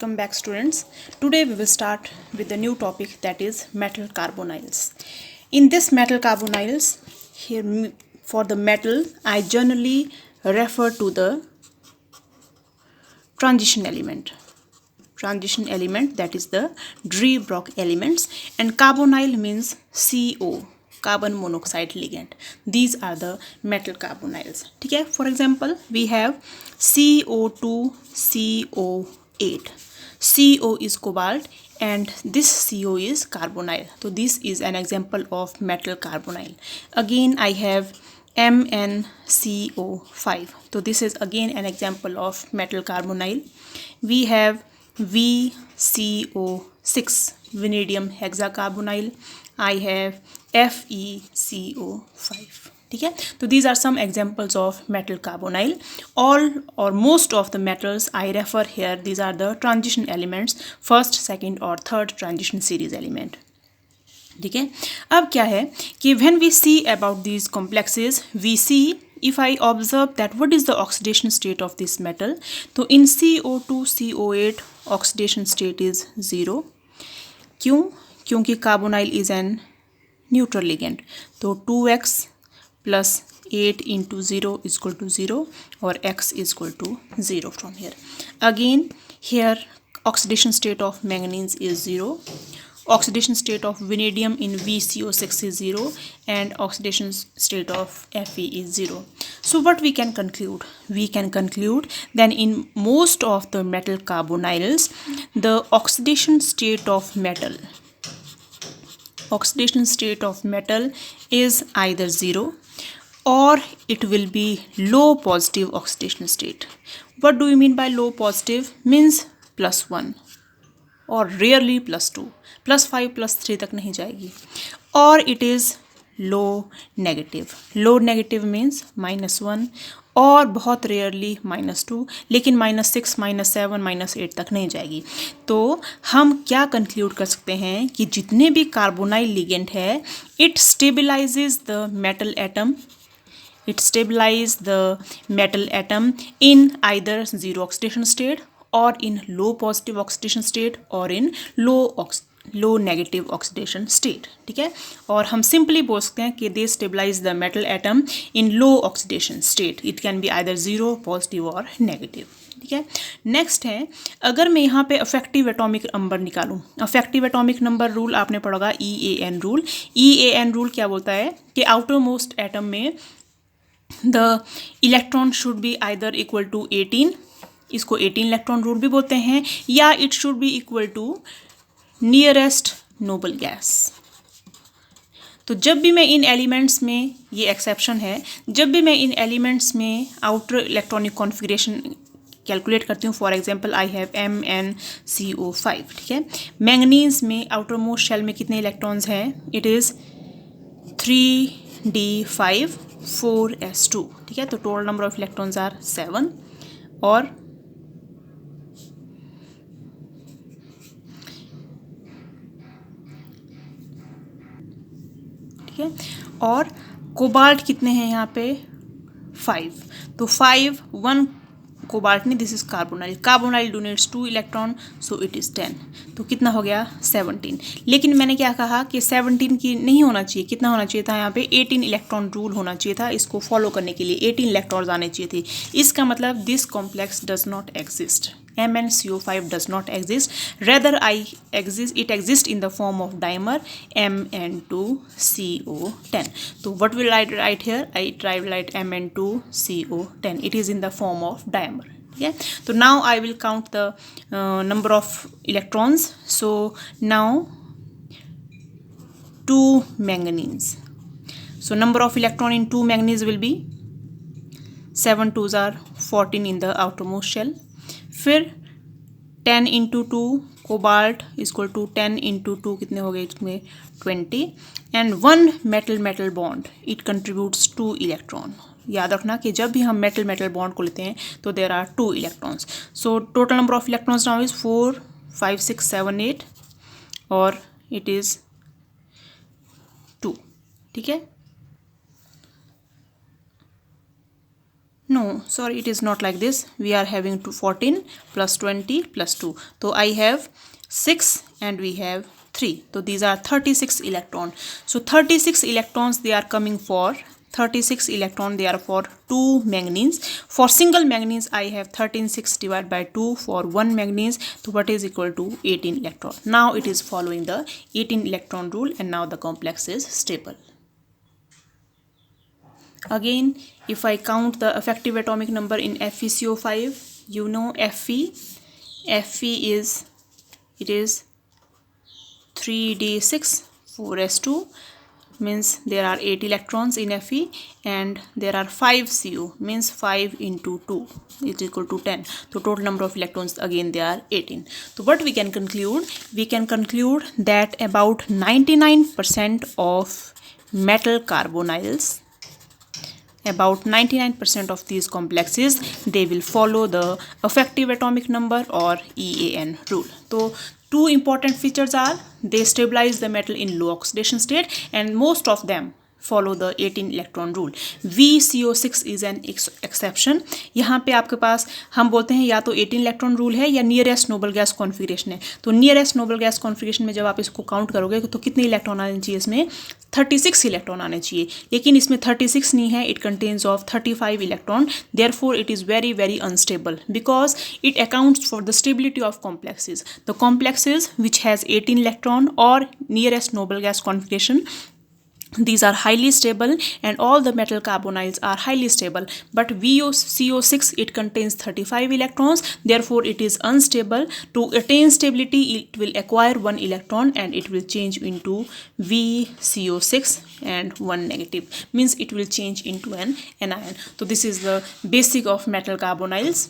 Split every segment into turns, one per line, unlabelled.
Welcome back, students. Today we will start with the new topic, that is metal carbonyls. In this metal carbonyls, here for the metal I generally refer to the transition element. Transition element, that is the Drebruck elements, and carbonyl means CO, carbon monoxide ligand. These are the metal carbonyls. Okay, for example, we have CO2, CO8. CO is cobalt and this CO is carbonyl. So this is an example of metal carbonyl. Again I have MnCO5. So this is again an example of metal carbonyl. We have VCO6, vanadium hexacarbonyl. I have FeCO5. ठीक है, तो these are some examples of metal carbonyl. All or most of the metals I refer here, these are the transition elements, first, second और third transition series element. ठीक है, अब क्या है कि when we see about these complexes, we see if I observe that what is the oxidation state of this metal, तो in CO2 CO8 oxidation state is 0. क्यों? क्योंकि carbonyl is an neutral ligand, तो 2x plus 8 into 0 is equal to 0 or x is equal to 0 from here. Again here oxidation state of manganese is 0, oxidation state of vanadium in VCO6 is 0 and oxidation state of Fe is 0. So what we can conclude? We can conclude then in most of the metal carbonyls the oxidation state of metal is either 0 or it will be low positive oxidation state. What do you mean by low positive? Means +1 or rarely +2, +5 +3 तक नहीं जाएगी. Or it is low negative. Low negative means -1 और बहुत rarely -2, लेकिन -6 -7 -8 तक नहीं जाएगी. तो हम क्या कंक्लूड कर सकते हैं कि जितने भी कार्बोनाइल लिगेंड है it stabilises the metal atom. It stabilizes the metal atom in either zero oxidation state or in low positive oxidation state or in low negative oxidation state. ठीक है, और हम simply बोल सकते हैं कि they stabilize the metal atom in low oxidation state. It can be either zero, positive or negative. ठीक है, नेक्स्ट है अगर मैं यहाँ पे अफेक्टिव एटॉमिक नंबर निकालूँ. अफेक्टिव एटॉमिक नंबर रूल आपने पढ़ा होगा, EAN रूल. EAN रूल क्या बोलता है कि आउटर मोस्ट एटम में the electron should be either equal to 18, इसको 18 इलेक्ट्रॉन रूल भी बोलते हैं, या it should be equal to nearest noble gas. तो जब भी मैं इन एलिमेंट्स में, ये एक्सेप्शन है, जब भी मैं इन एलिमेंट्स में आउटर इलेक्ट्रॉनिक कॉन्फ़िगरेशन कैलकुलेट करती हूँ, for example I have MnCO5. ठीक है, मैंगनीज में आउटर मोस्ट शेल में कितने इलेक्ट्रॉन्स हैं? It is 3d5 4s2. ठीक है, तो total number of electrons are 7 और ठीक है, और कोबाल्ट कितने हैं यहाँ पे? 5. तो 5 1 कोबाल्ट नहीं, this is carbonyl. Carbonyl donates 2 electron, so it is 10. तो कितना हो गया? 17. लेकिन मैंने क्या कहा कि 17 की नहीं होना चाहिए. कितना होना चाहिए था? यहाँ पे 18 इलेक्ट्रॉन रूल होना चाहिए था. इसको फॉलो करने के लिए 18 इलेक्ट्रॉन्स आने चाहिए थे. इसका मतलब this complex does not exist. MnCO5 does not exist. Rather, it exists in the form of dimer Mn2CO10. So what will I write here? I write Mn2CO10. It is in the form of dimer. Okay. So now I will count the number of electrons. So now 2 manganese. So number of electron in 2 manganese will be 7 2s are 14 in the outermost shell. फिर 10 into 2 cobalt equal to 10 into 2 कितने हो गए इसमें? 20. And 1 metal bond it contributes 2 electron. याद रखना कि जब भी हम मेटल बॉन्ड को लेते हैं तो there are 2 electrons. So total number of electrons now is 4 5 6 7 8 और इट इज़ 2. ठीक है, No, sorry, it is not like this. We are having 14 plus 20 plus 2. So I have 6 and we have 3. So these are 36 electrons. So 36 electrons they are coming for 36 electron they are for 2 manganese. For single manganese I have 136 divided by 2 for 1 manganese. So what is equal to 18 electron. Now it is following the 18 electron rule and now the complex is stable. Again, if I count the effective atomic number in FeCO5, you know Fe is, it is 3d6 4s2, means there are 8 electrons in Fe, and there are 5 Co, means 5 into 2 is equal to 10. So total number of electrons again they are 18. So what we can conclude? We can conclude that about 99% of metal carbonyls, about 99% of these complexes they will follow the effective atomic number or EAN rule. So two important features are they stabilize the metal in low oxidation state and most of them follow the 18 electron rule. VCO6 is an exception. यहाँ पे आपके पास हम बोलते हैं या तो 18 electron rule है या नियरेस्ट नोबल गैस कॉन्फ़िगरेशन है. तो नियरेस्ट नोबल गैस कॉन्फ़िगरेशन में जब आप इसको काउंट करोगे तो कितने इलेक्ट्रॉन आने चाहिए? इसमें 36 इलेक्ट्रॉन आने चाहिए, लेकिन इसमें 36 नहीं है. It contains of 35 electron. Therefore it is very very unstable because it accounts for the stability of complexes. The complexes which has 18 electron or nearest noble gas configuration, these are highly stable and all the metal carbonyls are highly stable, but VCO6 it contains 35 electrons, therefore it is unstable. To attain stability it will acquire 1 electron and it will change into VCO6 and 1 negative, means it will change into an anion. So this is the basic of metal carbonyls.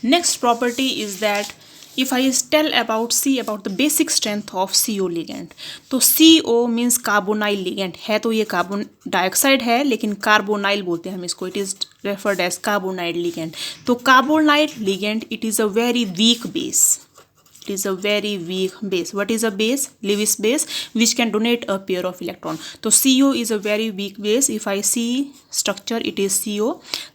Next property is that if I tell about the basic strength of CO ligand, तो CO means carbonyl ligand है, तो ये carbon dioxide है लेकिन carbonyl बोलते हैं हम इसको. It is referred as carbonyl ligand. तो carbonyl ligand it is a very weak base. It is a very weak base. What is a base? Lewis base which can donate a pair of electron. So CO is a very weak base. If I see structure, it is CO.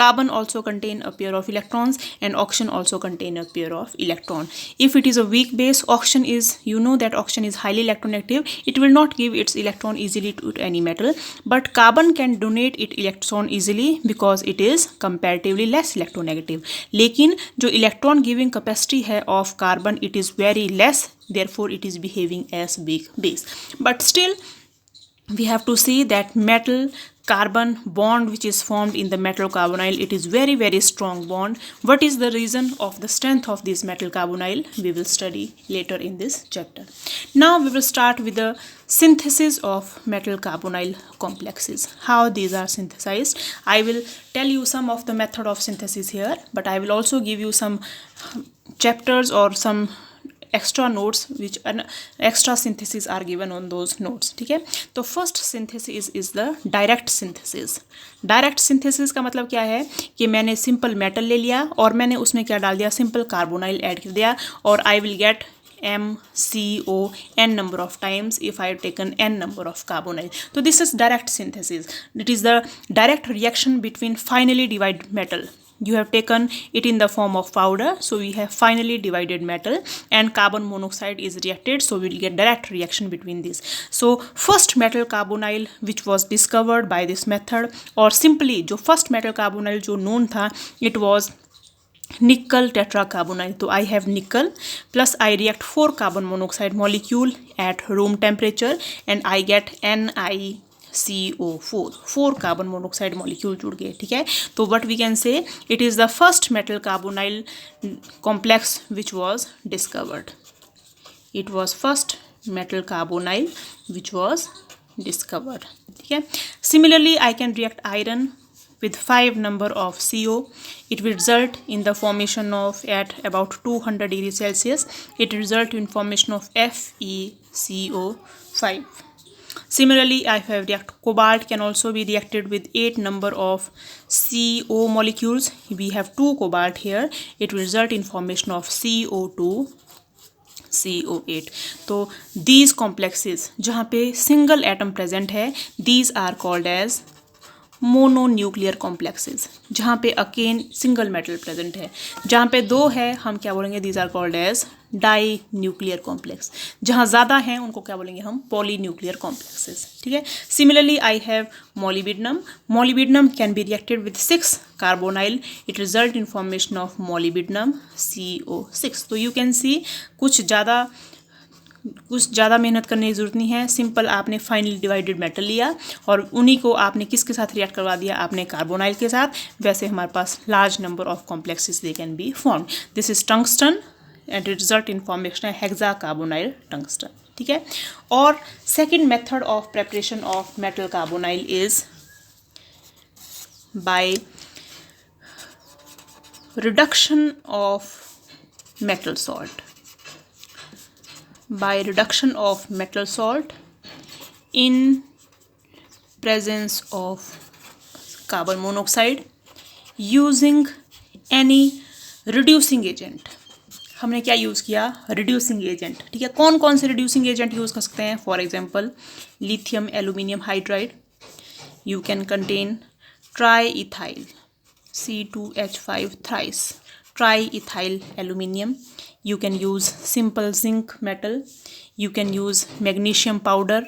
Carbon also contain a pair of electrons and oxygen also contain a pair of electron. If it is a weak base, oxygen is, you know that oxygen is highly electronegative. It will not give its electron easily to any metal, but carbon can donate its electron easily because it is comparatively less electronegative. लेकिन जो electron giving capacity है of carbon, it is very less, therefore it is behaving as weak base. But still we have to see that metal carbon bond which is formed in the metal carbonyl, it is very very strong bond. What is the reason of the strength of this metal carbonyl? We will study later in this chapter. Now we will start with the synthesis of metal carbonyl complexes. How these are synthesized? I will tell you some of the method of synthesis here, but I will also give you some chapters or some extra notes which an extra synthesis are given on those notes. ठीक है, तो first synthesis is the direct synthesis. Direct synthesis का मतलब क्या है कि मैंने simple metal ले लिया और मैंने उसमें क्या डाल दिया, सिंपल कार्बोनाइल ऐड कर दिया और आई will gate MCO n number of times if I have taken n number of carbonyl. So this is direct synthesis. It is the direct reaction between finely divided metal. You have taken it in the form of powder, so we have finally divided metal and carbon monoxide is reacted, so we will get direct reaction between these. So first metal carbonyl which was discovered by this method, or simply जो first metal carbonyl जो known था, it was nickel tetracarbonyl. So I have nickel plus I react 4 carbon monoxide molecule at room temperature and I get NiCO4, 4 carbon monoxide molecule जुड़ गए. ठीक है, तो what we can say, it is the first metal carbonyl complex which was discovered. It was first metal carbonyl which was discovered. ठीक है, similarly I can react iron with 5 number of CO. It will result in the formation of, at about 200 degrees Celsius, it result in formation of FeCO5. Similarly, I have react cobalt can also be reacted with 8 number of CO molecules. We have 2 cobalt here. It will result in formation of CO2 CO8. तो these complexes जहाँ पे single atom present है, these are called as mononuclear complexes, जहाँ पे Oaken single metal present है। जहाँ पे दो है हम क्या बोलेंगे, these are called as dinuclear complex. जहाँ ज़्यादा हैं उनको क्या बोलेंगे हम, पॉलीन्यूक्लियर कॉम्प्लेक्सेस। ठीक है। Similarly I have molybdenum. Molybdenum can be reacted with 6 carbonyl, it result in formation of molybdenum CO6। तो यू कैन सी कुछ ज़्यादा मेहनत करने की ज़रूरत नहीं है। सिंपल आपने फाइनली डिवाइडेड मेटल लिया और उन्हीं को आपने किसके साथ रिएक्ट करवा दिया, आपने कार्बोनाइल के साथ। वैसे हमारे पास large number of complexes they can be form. This is tungsten and result in formation hexa carbonyl tungsten. ठीक है। और second method of preparation of metal carbonyl is by reduction of metal salt. By reduction of metal salt in presence of carbon monoxide using any reducing agent। हमने क्या use किया, reducing agent. ठीक है। कौन कौन से रिड्यूसिंग एजेंट यूज़ कर सकते हैं, for example lithium aluminium hydride, you can contain try ethyl C2H5 thrice, triethyl aluminium. You can use simple zinc metal. You can use magnesium powder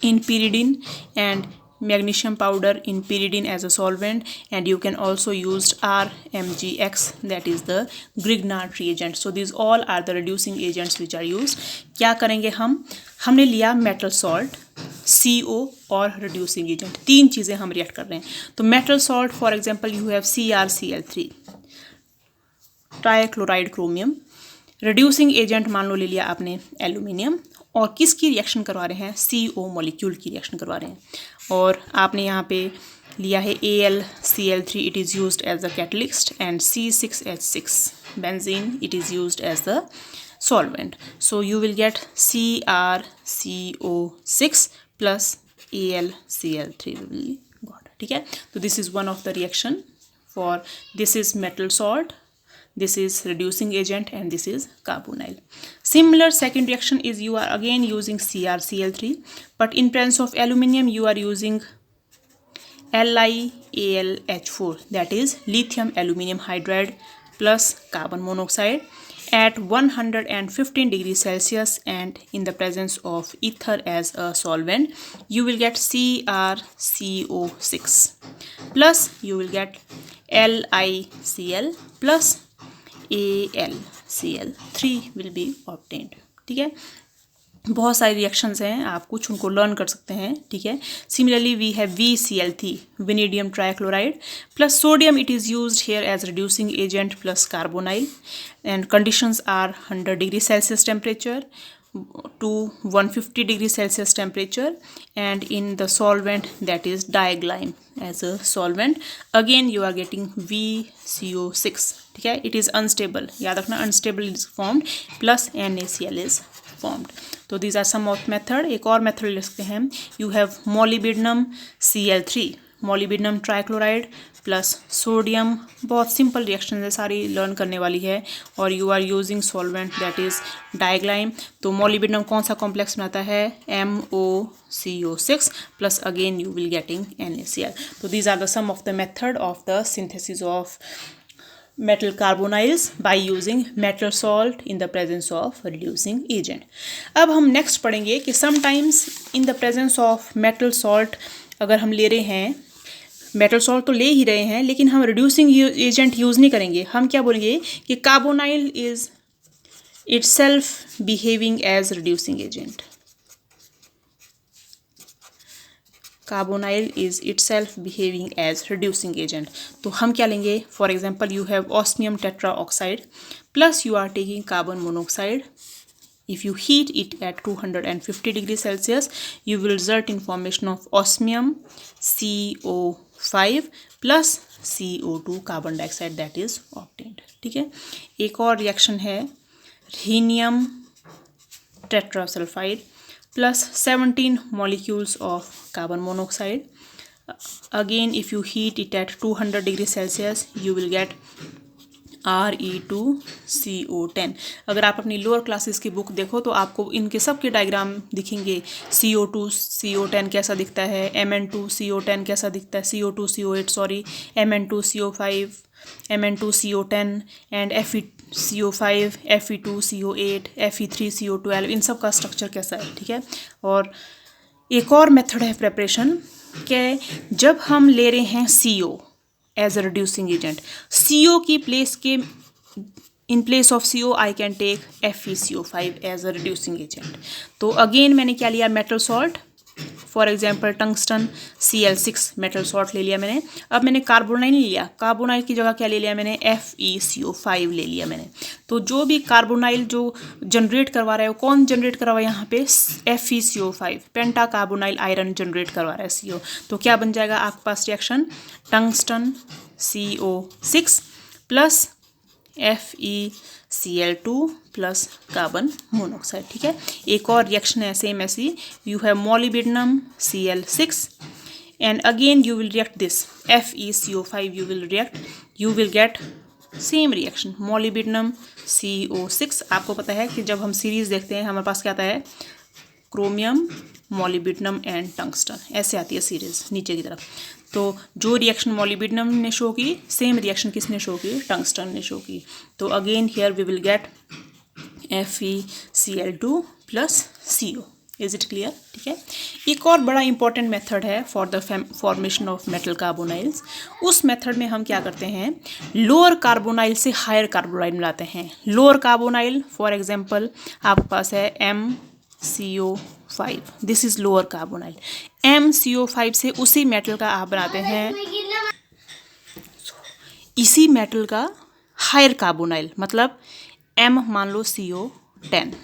in pyridine and magnesium powder in pyridine as a solvent, and you can also use RMGX, that is the Grignard reagent. So these all are the reducing agents which are used. क्या करेंगे हमने लिया metal salt, CO और reducing agent, तीन चीज़ें हम react कर रहे हैं। तो metal salt for example you have CrCl3 trichloride chromium. Reducing agent मान लो ले लिया आपने एल्यूमिनियम, और किसकी रिएक्शन करवा रहे हैं, CO मॉलिक्यूल की रिएक्शन करवा रहे हैं। और आपने यहाँ पे लिया है AlCl3, it is used as the catalyst, and C6H6 benzene, it is used as the solvent. So you will get CrCO6 plus AlCl3 will be got. ठीक है। तो this is one of the reaction for, this is metal salt, this is reducing agent, and this is carbonyl. Similar second reaction is you are again using CrCl3, but in presence of aluminium you are using LiAlH4, that is lithium aluminium hydride plus carbon monoxide at 115 degrees Celsius, and in the presence of ether as a solvent you will get CrCO6 plus you will get LiCl plus AlCl3 will be obtained। ठीक है। बहुत सारे reactions हैं, आप कुछ उनको learn कर सकते हैं। ठीक है। Similarly we have VCl3 vanadium trichloride plus sodium, it is used here as reducing agent plus carbonyl, and conditions are 100 degree Celsius temperature to 150 degree Celsius temperature, and in the solvent that is diaglyme as a solvent, again you are getting VCO6। ठीक है। it is unstable, याद रखना unstable is formed plus NaCl is formed। तो these are some of method। एक और method ले सकते हैं, you have molybdenum Cl3, molybdenum trichloride plus sodium, बहुत सिंपल रिएक्शन है, सारी लर्न करने वाली है, और you are using solvent that is diglyme. तो मोलिब्डेनम कौन सा कॉम्प्लेक्स बनाता है, MoCO6 plus again you will getting NaCl। तो these are the some of the method of the synthesis of metal carbonyls by using metal salt in the presence of reducing agent। अब हम next पढ़ेंगे कि sometimes in the presence of metal salt अगर हम ले रहे हैं, metal salt तो ले ही रहे हैं लेकिन हम रिड्यूसिंग एजेंट यूज़ नहीं करेंगे, हम क्या बोलेंगे कि carbonyl is itself behaving as reducing agent. Carbonyl is itself behaving as reducing agent. तो हम क्या लेंगे, for example you have osmium tetra oxide plus you are taking carbon monoxide. If you heat it at 250 degrees Celsius, you will result in formation of osmium CO5 plus CO2 carbon dioxide that is obtained। ठीक है। एक और reaction है rhenium tetrasulfide plus 17 molecules of carbon monoxide। Again if you heat it at 200 degrees Celsius you will get Re2CO10। अगर आप अपनी lower classes की book देखो तो आपको इनके सब के डायग्राम दिखेंगे। CO2CO10 कैसा दिखता है, Mn2CO10 कैसा दिखता है, CO2CO8 sorry, Mn2CO5, Mn2CO10 and FeCO5, Fe2CO8, Fe3CO12, इन सब का स्ट्रक्चर कैसा है, ठीक है। और एक और मेथड है प्रेपरेशन के जब हम ले रहे हैं CO as a reducing agent, CO की प्लेस के in place of CO I can take FeCO5 as a reducing agent. तो अगेन मैंने क्या लिया, metal salt, for example tungsten Cl6 metal salt ले लिया मैंने। अब मैंने कार्बोनाइल नहीं लिया, कार्बोनाइल की जगह क्या ले लिया मैंने, FeCO5 ले लिया मैंने। तो जो भी कार्बोनाइल जो जनरेट करवा रहा है वो कौन जनरेट करवा रहा है यहाँ पे, FeCO5, penta carbonyl iron generate करवा रहा है CO। तो क्या बन जाएगा आपके पास reaction, tungsten CO6 plus FeCl2 plus carbon monoxide, ठीक है। एक और रिएक्शन है सेम ऐसी, you have molybdenum Cl6 and again you will react this FeCO5, you will get same reaction molybdenum CO6। आपको पता है कि जब हम सीरीज देखते हैं हमारे पास क्या आता है, क्रोमियम, मोलिब्डेनम एंड टंगस्टन, ऐसे आती है सीरीज नीचे की तरफ। तो जो रिएक्शन मोलिब्डेनम ने शो की, सेम रिएक्शन किसने शो की, टंगस्टन ने शो की। तो again here we will get FeCl2 plus CO। Is it clear, ठीक है। एक और बड़ा इंपॉर्टेंट मेथड है for the formation of metal carbonyls. उस मेथड में हम क्या करते हैं, लोअर कार्बोनाइल से हायर कार्बोनाइल मिलाते हैं। लोअर कार्बोनाइल फॉर एग्जांपल आपके पास है MCO5, this is lower carbonyl. MCO5 से उसी मेटल का आप बनाते हैं, इसी मेटल का हायर कार्बोनाइल, मतलब M मान लो CO10,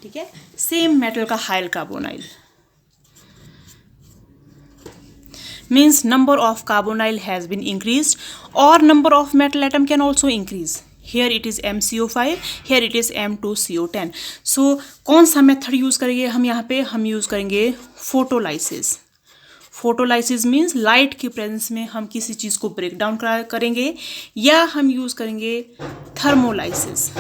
ठीक है, सेम मेटल का higher carbonyl means number of carbonyl has been increased or number of metal atom can also increase. Here it is MCO5, here it is M2CO10. So कौन सा method use करेंगे हम यहाँ पे, हम यूज़ करेंगे photolysis. Photolysis means light की presence में हम किसी चीज़ को ब्रेक डाउन करेंगे, या हम यूज़ करेंगे थर्मोलाइसिस।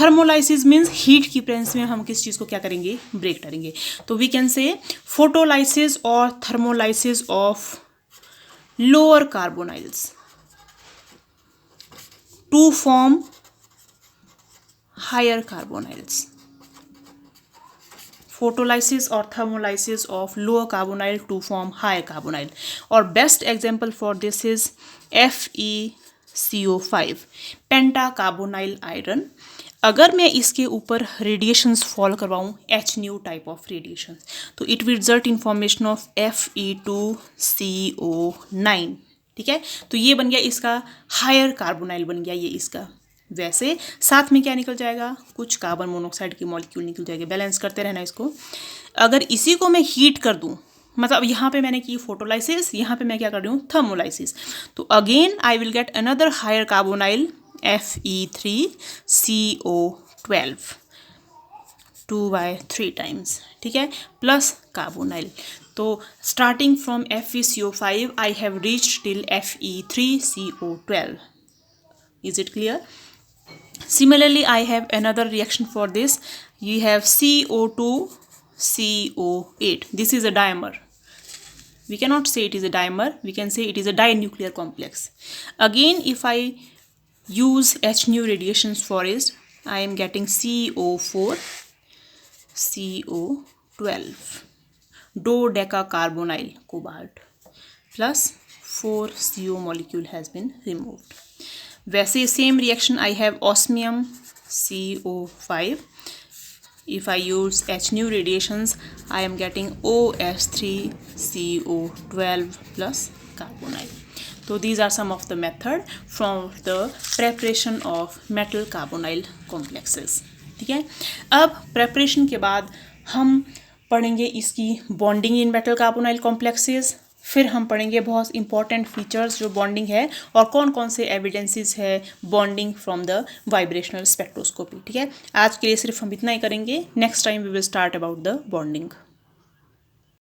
थर्मोलाइसिस मीन्स हीट की प्रेजेंस में हम किस चीज़ को क्या करेंगे, ब्रेक करेंगे। तो वी कैन से फोटोलाइसिस और thermolysis of lower carbonyls to form higher carbonyls. Photolysis और thermolysis of lower carbonyl to form higher carbonyl. और best example for this is FeCO5, penta carbonyl iron. अगर मैं इसके ऊपर radiations fall करवाऊँ, HNu type of radiation, तो it will result in formation of Fe2CO9, ठीक है। तो ये बन गया इसका हायर कार्बोनाइल बन गया ये इसका। वैसे साथ में क्या निकल जाएगा, कुछ कार्बन मोनोऑक्साइड की मॉलिक्यूल निकल जाएगी। बैलेंस करते रहना इसको। अगर इसी को मैं हीट कर दूँ, मतलब यहाँ पे मैंने की फोटोलाइसिस, यहाँ पे मैं क्या कर रही हूँ, थर्मोलाइसिस, तो again I will get another higher carbonyl Fe3CO12 2/3 times, ठीक है, प्लस कार्बोनाइल। तो starting from FeCO5 I have reached till Fe3CO12। Is it clear? Similarly, I have another reaction for this. You have CO2CO8. This is a dimer. We cannot say it is a dimer. We can say it is a dinuclear complex. Again, if I use HNu radiations for it, I am getting CO4, CO12, dodecacarbonyl cobalt, plus 4 CO molecule has been removed. वैसे same reaction I have osmium CO5. If I use HNu radiations, I am getting OS3CO12 plus carbonyl. So these are some of the method from the preparation of metal carbonyl complexes. ठीक है, अब preparation के बाद हम पढ़ेंगे इसकी bonding in metal carbonyl complexes। फिर हम पढ़ेंगे बहुत इंपॉर्टेंट फीचर्स जो बॉन्डिंग है, और कौन कौन से एविडेंसेस है bonding from the vibrational spectroscopy. ठीक है, आज के लिए सिर्फ हम इतना ही करेंगे। Next time we will start about the bonding.